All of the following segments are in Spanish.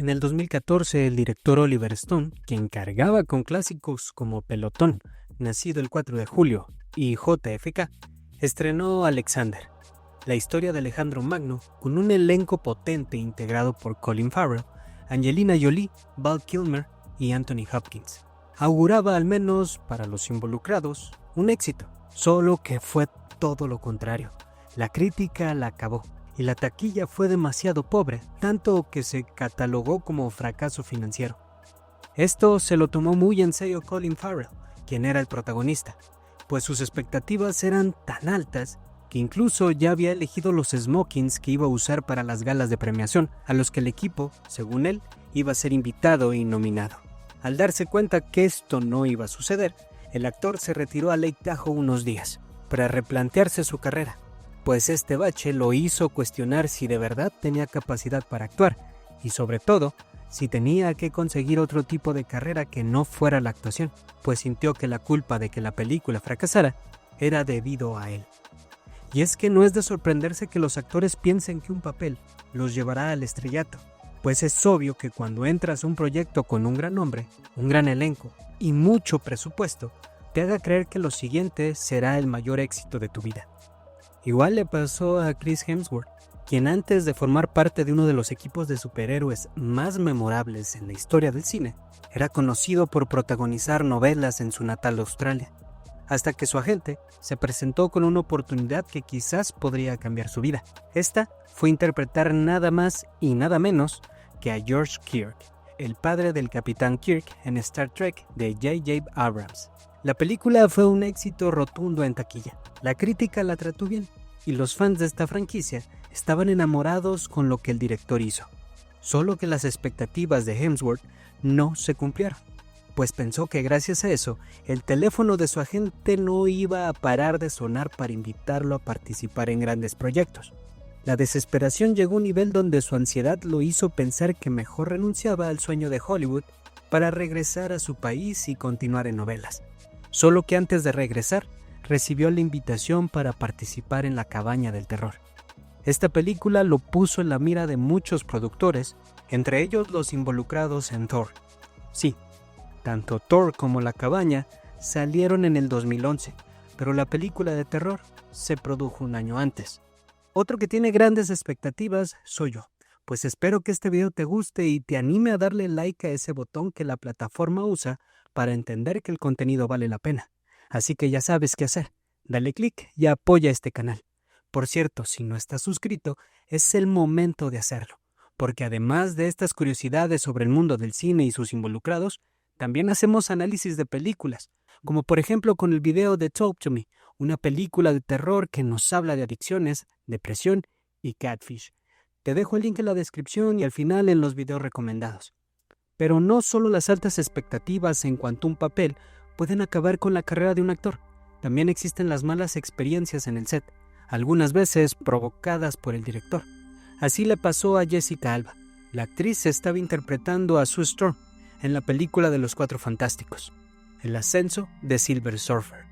En el 2014, el director Oliver Stone, quien cargaba con clásicos como Pelotón, nacido el 4 de julio, y JFK, estrenó Alexander, la historia de Alejandro Magno, con un elenco potente integrado por Colin Farrell, Angelina Jolie, Val Kilmer y Anthony Hopkins. Auguraba, al menos para los involucrados, un éxito, solo que fue todo lo contrario. La crítica la acabó y la taquilla fue demasiado pobre, tanto que se catalogó como fracaso financiero. Esto se lo tomó muy en serio Colin Farrell, quien era el protagonista, pues sus expectativas eran tan altas que incluso ya había elegido los smokings que iba a usar para las galas de premiación, a los que el equipo, según él, iba a ser invitado y nominado. Al darse cuenta que esto no iba a suceder, el actor se retiró a Lake Tahoe unos días, para replantearse su carrera, pues este bache lo hizo cuestionar si de verdad tenía capacidad para actuar, y sobre todo, si tenía que conseguir otro tipo de carrera que no fuera la actuación, pues sintió que la culpa de que la película fracasara era debido a él. Y es que no es de sorprenderse que los actores piensen que un papel los llevará al estrellato, pues es obvio que cuando entras a un proyecto con un gran nombre, un gran elenco y mucho presupuesto, te haga creer que lo siguiente será el mayor éxito de tu vida. Igual le pasó a Chris Hemsworth, quien antes de formar parte de uno de los equipos de superhéroes más memorables en la historia del cine, era conocido por protagonizar novelas en su natal Australia, hasta que su agente se presentó con una oportunidad que quizás podría cambiar su vida. Esta fue interpretar nada más y nada menos que a George Kirk, el padre del Capitán Kirk en Star Trek de J.J. Abrams. La película fue un éxito rotundo en taquilla. La crítica la trató bien y los fans de esta franquicia estaban enamorados con lo que el director hizo. Solo que las expectativas de Hemsworth no se cumplieron, pues pensó que gracias a eso el teléfono de su agente no iba a parar de sonar para invitarlo a participar en grandes proyectos. La desesperación llegó a un nivel donde su ansiedad lo hizo pensar que mejor renunciaba al sueño de Hollywood para regresar a su país y continuar en novelas. Solo que antes de regresar, recibió la invitación para participar en La Cabaña del Terror. Esta película lo puso en la mira de muchos productores, entre ellos los involucrados en Thor. Sí, tanto Thor como La Cabaña salieron en el 2011, pero la película de terror se produjo un año antes. Otro que tiene grandes expectativas soy yo, pues espero que este video te guste y te anime a darle like a ese botón que la plataforma usa para entender que el contenido vale la pena. Así que ya sabes qué hacer, dale click y apoya este canal. Por cierto, si no estás suscrito, es el momento de hacerlo, porque además de estas curiosidades sobre el mundo del cine y sus involucrados, también hacemos análisis de películas, como por ejemplo con el video de Talk to Me, una película de terror que nos habla de adicciones, depresión y catfish. Te dejo el link en la descripción y al final en los videos recomendados. Pero no solo las altas expectativas en cuanto a un papel pueden acabar con la carrera de un actor. También existen las malas experiencias en el set, algunas veces provocadas por el director. Así le pasó a Jessica Alba. La actriz estaba interpretando a Sue Storm en la película de los Cuatro Fantásticos, El ascenso de Silver Surfer,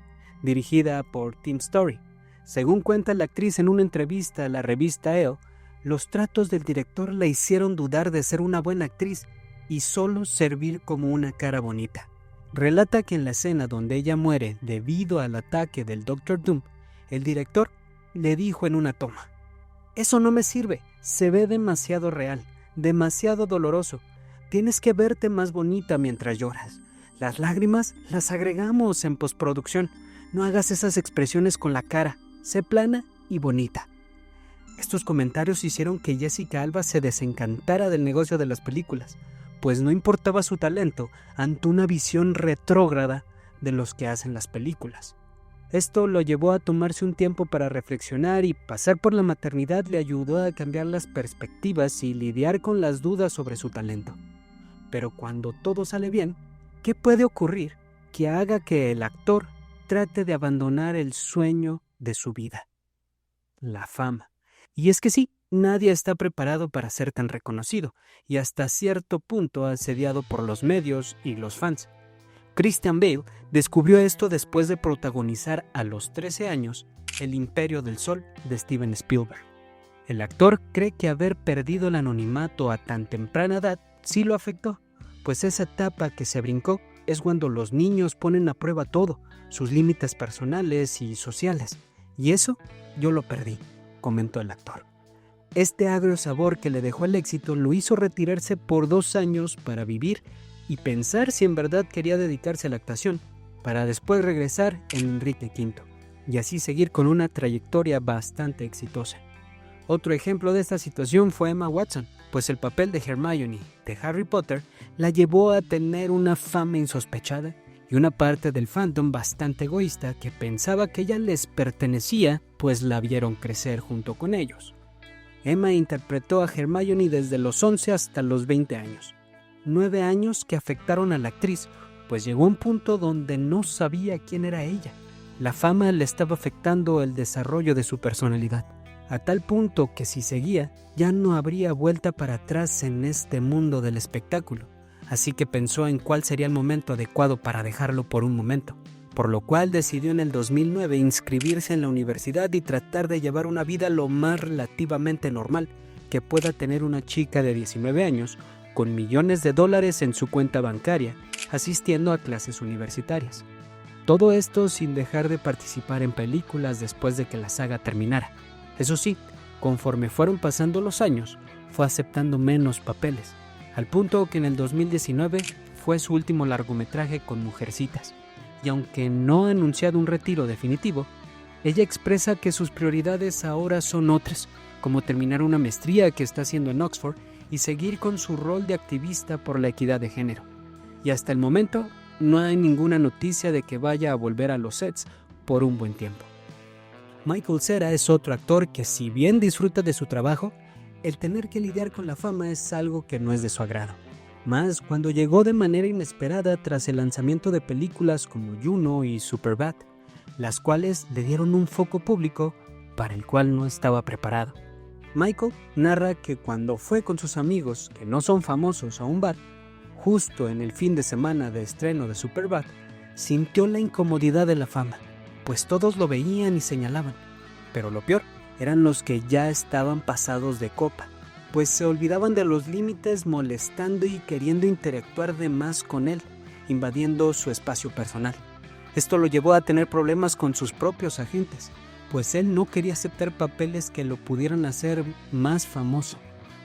dirigida por Tim Story. Según cuenta la actriz en una entrevista a la revista Elle, los tratos del director la hicieron dudar de ser una buena actriz y solo servir como una cara bonita. Relata que en la escena donde ella muere debido al ataque del Dr. Doom, el director le dijo en una toma: «Eso no me sirve, se ve demasiado real, demasiado doloroso. Tienes que verte más bonita mientras lloras. Las lágrimas las agregamos en postproducción. No hagas esas expresiones con la cara, sé plana y bonita». Estos comentarios hicieron que Jessica Alba se desencantara del negocio de las películas, pues no importaba su talento ante una visión retrógrada de los que hacen las películas. Esto lo llevó a tomarse un tiempo para reflexionar y pasar por la maternidad le ayudó a cambiar las perspectivas y lidiar con las dudas sobre su talento. Pero cuando todo sale bien, ¿qué puede ocurrir que haga que el actor trate de abandonar el sueño de su vida? La fama. Y es que sí, nadie está preparado para ser tan reconocido y hasta cierto punto asediado por los medios y los fans. Christian Bale descubrió esto después de protagonizar a los 13 años El Imperio del Sol de Steven Spielberg. El actor cree que haber perdido el anonimato a tan temprana edad sí lo afectó, pues esa etapa que se brincó es cuando los niños ponen a prueba todo, sus límites personales y sociales. Y eso yo lo perdí, comentó el actor. Este agrio sabor que le dejó el éxito lo hizo retirarse por 2 años para vivir y pensar si en verdad quería dedicarse a la actuación, para después regresar en Enrique V, y así seguir con una trayectoria bastante exitosa. Otro ejemplo de esta situación fue Emma Watson, pues el papel de Hermione de Harry Potter la llevó a tener una fama insospechada y una parte del fandom bastante egoísta que pensaba que ella les pertenecía, pues la vieron crecer junto con ellos. Emma interpretó a Hermione desde los 11 hasta los 20 años. 9 años que afectaron a la actriz, pues llegó a un punto donde no sabía quién era ella. La fama le estaba afectando el desarrollo de su personalidad, a tal punto que si seguía, ya no habría vuelta para atrás en este mundo del espectáculo. Así que pensó en cuál sería el momento adecuado para dejarlo por un momento, por lo cual decidió en el 2009 inscribirse en la universidad y tratar de llevar una vida lo más relativamente normal que pueda tener una chica de 19 años con millones de dólares en su cuenta bancaria, asistiendo a clases universitarias. Todo esto sin dejar de participar en películas después de que la saga terminara. Eso sí, conforme fueron pasando los años, fue aceptando menos papeles, al punto que en el 2019 fue su último largometraje con Mujercitas. Y aunque no ha anunciado un retiro definitivo, ella expresa que sus prioridades ahora son otras, como terminar una maestría que está haciendo en Oxford y seguir con su rol de activista por la equidad de género. Y hasta el momento no hay ninguna noticia de que vaya a volver a los sets por un buen tiempo. Michael Cera es otro actor que, si bien disfruta de su trabajo, el tener que lidiar con la fama es algo que no es de su agrado. Más cuando llegó de manera inesperada tras el lanzamiento de películas como Juno y Superbad, las cuales le dieron un foco público para el cual no estaba preparado. Michael narra que cuando fue con sus amigos, que no son famosos, a un bar, justo en el fin de semana de estreno de Superbad, sintió la incomodidad de la fama, pues todos lo veían y señalaban. Pero lo peor eran los que ya estaban pasados de copa, pues se olvidaban de los límites molestando y queriendo interactuar de más con él, invadiendo su espacio personal. Esto lo llevó a tener problemas con sus propios agentes, pues él no quería aceptar papeles que lo pudieran hacer más famoso,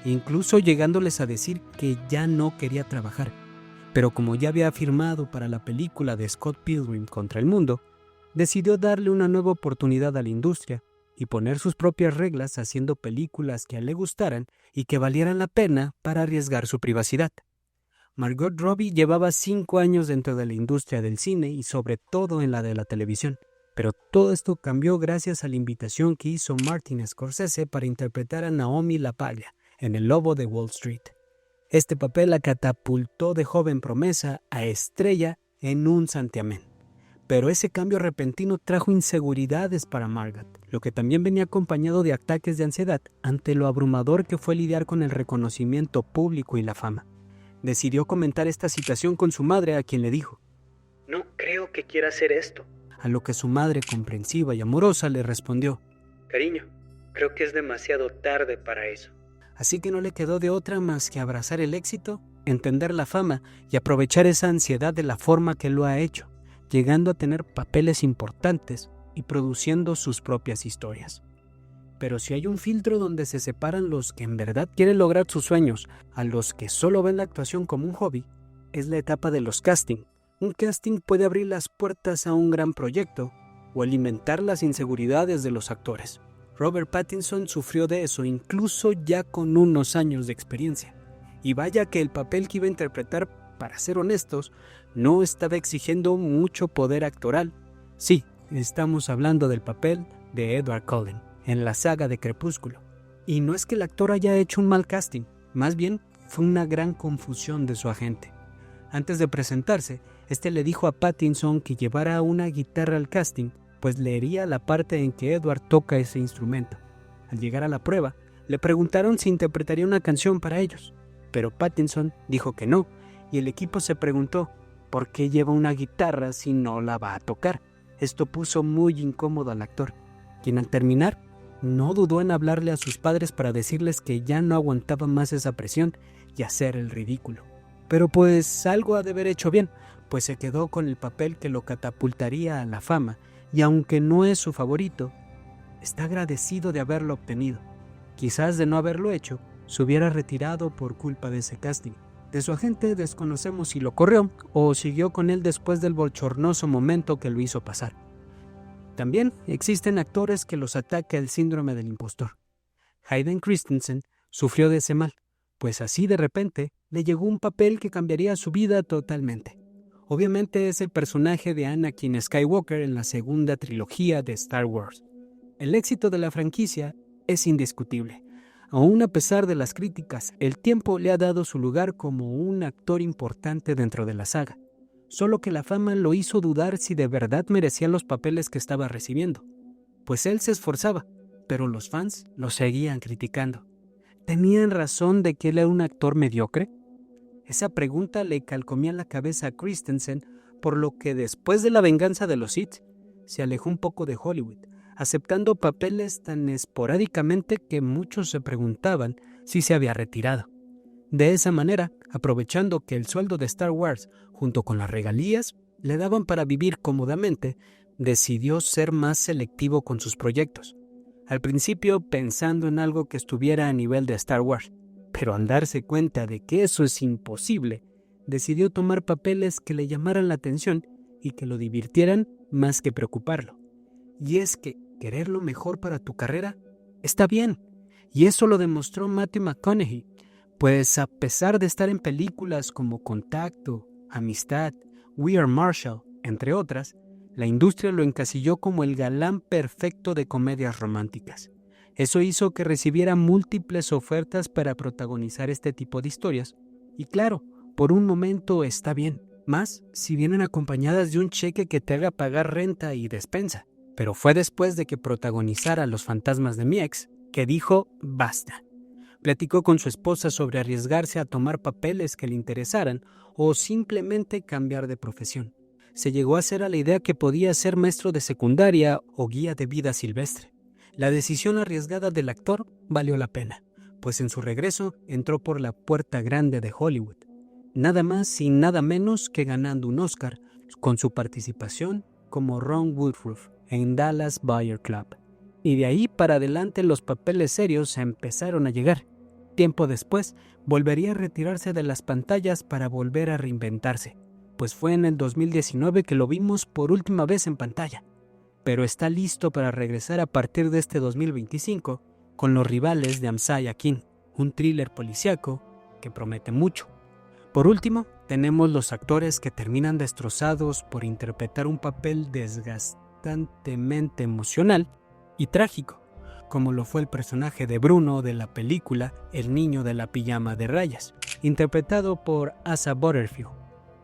incluso llegándoles a decir que ya no quería trabajar. Pero como ya había firmado para la película de Scott Pilgrim contra el mundo, decidió darle una nueva oportunidad a la industria y poner sus propias reglas haciendo películas que a él le gustaran y que valieran la pena para arriesgar su privacidad. Margot Robbie llevaba 5 años dentro de la industria del cine y sobre todo en la de la televisión, pero todo esto cambió gracias a la invitación que hizo Martin Scorsese para interpretar a Naomi LaPaglia en El Lobo de Wall Street. Este papel la catapultó de joven promesa a estrella en un santiamén. Pero ese cambio repentino trajo inseguridades para Margot, lo que también venía acompañado de ataques de ansiedad ante lo abrumador que fue lidiar con el reconocimiento público y la fama. Decidió comentar esta situación con su madre, a quien le dijo: "No creo que quiera hacer esto". A lo que su madre, comprensiva y amorosa, le respondió: "Cariño, creo que es demasiado tarde para eso". Así que no le quedó de otra más que abrazar el éxito, entender la fama y aprovechar esa ansiedad de la forma que lo ha hecho, llegando a tener papeles importantes y produciendo sus propias historias. Pero si hay un filtro donde se separan los que en verdad quieren lograr sus sueños a los que solo ven la actuación como un hobby, es la etapa de los casting. Un casting puede abrir las puertas a un gran proyecto o alimentar las inseguridades de los actores. Robert Pattinson sufrió de eso incluso ya con unos años de experiencia. Y vaya que el papel que iba a interpretar, para ser honestos, no estaba exigiendo mucho poder actoral. Sí, estamos hablando del papel de Edward Cullen en la saga de Crepúsculo. Y no es que el actor haya hecho un mal casting, más bien fue una gran confusión de su agente. Antes de presentarse, este le dijo a Pattinson que llevara una guitarra al casting, pues leería la parte en que Edward toca ese instrumento. Al llegar a la prueba, le preguntaron si interpretaría una canción para ellos, pero Pattinson dijo que no, y el equipo se preguntó por qué lleva una guitarra si no la va a tocar. Esto puso muy incómodo al actor, quien al terminar no dudó en hablarle a sus padres para decirles que ya no aguantaba más esa presión y hacer el ridículo. Pero pues algo ha de haber hecho bien, pues se quedó con el papel que lo catapultaría a la fama, y aunque no es su favorito, está agradecido de haberlo obtenido. Quizás de no haberlo hecho, se hubiera retirado por culpa de ese casting. De su agente desconocemos si lo corrió o siguió con él después del bochornoso momento que lo hizo pasar. También existen actores que los ataca el síndrome del impostor. Hayden Christensen sufrió de ese mal, pues así de repente le llegó un papel que cambiaría su vida totalmente. Obviamente es el personaje de Anakin Skywalker en la segunda trilogía de Star Wars. El éxito de la franquicia es indiscutible. Aún a pesar de las críticas, el tiempo le ha dado su lugar como un actor importante dentro de la saga. Solo que la fama lo hizo dudar si de verdad merecía los papeles que estaba recibiendo. Pues él se esforzaba, pero los fans lo seguían criticando. ¿Tenían razón de que él era un actor mediocre? Esa pregunta le calcomía la cabeza a Christensen, por lo que después de La venganza de los Sith, se alejó un poco de Hollywood, aceptando papeles tan esporádicamente que muchos se preguntaban si se había retirado. De esa manera, aprovechando que el sueldo de Star Wars, junto con las regalías, le daban para vivir cómodamente, decidió ser más selectivo con sus proyectos. Al principio pensando en algo que estuviera a nivel de Star Wars, pero al darse cuenta de que eso es imposible, decidió tomar papeles que le llamaran la atención y que lo divirtieran más que preocuparlo. Y es que querer lo mejor para tu carrera está bien, y eso lo demostró Matthew McConaughey, pues a pesar de estar en películas como Contacto, Amistad, We Are Marshall, entre otras, la industria lo encasilló como el galán perfecto de comedias románticas. Eso hizo que recibiera múltiples ofertas para protagonizar este tipo de historias. Y claro, por un momento está bien, más si vienen acompañadas de un cheque que te haga pagar renta y despensa. Pero fue después de que protagonizara Los fantasmas de mi ex que dijo basta. Platicó con su esposa sobre arriesgarse a tomar papeles que le interesaran o simplemente cambiar de profesión. Se llegó a hacer a la idea que podía ser maestro de secundaria o guía de vida silvestre. La decisión arriesgada del actor valió la pena, pues en su regreso entró por la puerta grande de Hollywood, nada más y nada menos que ganando un Oscar con su participación como Ron Woodruff en Dallas Buyers Club. Y de ahí para adelante los papeles serios empezaron a llegar. Tiempo después, volvería a retirarse de las pantallas para volver a reinventarse, pues fue en el 2019 que lo vimos por última vez en pantalla. Pero está listo para regresar a partir de este 2025 con Los rivales de Amaya King, un thriller policíaco que promete mucho. Por último, tenemos los actores que terminan destrozados por interpretar un papel desgastantemente emocional y trágico, como lo fue el personaje de Bruno de la película El niño de la pijama de rayas, interpretado por Asa Butterfield.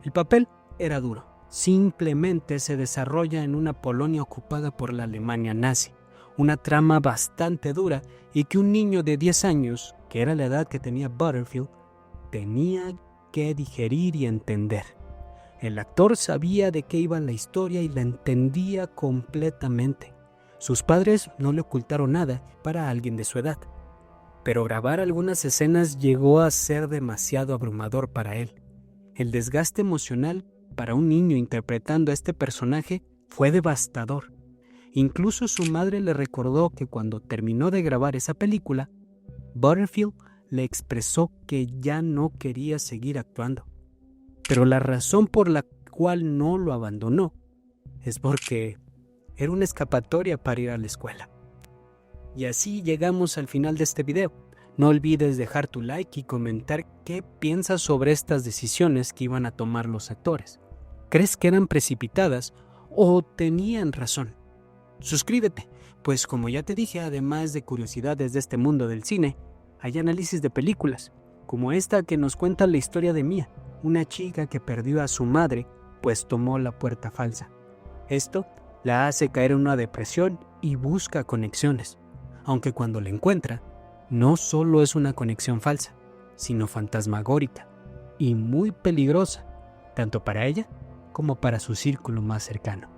El papel era duro. Simplemente se desarrolla en una Polonia ocupada por la Alemania nazi, una trama bastante dura y que un niño de 10 años, que era la edad que tenía Butterfield, tenía que digerir y entender. El actor sabía de qué iba la historia y la entendía completamente. Sus padres no le ocultaron nada para alguien de su edad, pero grabar algunas escenas llegó a ser demasiado abrumador para él. El desgaste emocional para un niño interpretando a este personaje fue devastador. Incluso su madre le recordó que cuando terminó de grabar esa película, Butterfield le expresó que ya no quería seguir actuando. Pero la razón por la cual no lo abandonó es porque era una escapatoria para ir a la escuela. Y así llegamos al final de este video. No olvides dejar tu like y comentar qué piensas sobre estas decisiones que iban a tomar los actores. ¿Crees que eran precipitadas o tenían razón? Suscríbete, pues como ya te dije, además de curiosidades de este mundo del cine, hay análisis de películas, como esta que nos cuenta la historia de Mia, una chica que perdió a su madre pues tomó la puerta falsa. Esto la hace caer en una depresión y busca conexiones, aunque cuando la encuentra, no solo es una conexión falsa, sino fantasmagórica y muy peligrosa, tanto para ella como para su círculo más cercano.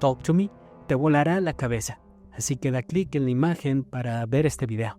Talk to Me te volará la cabeza, así que da clic en la imagen para ver este video.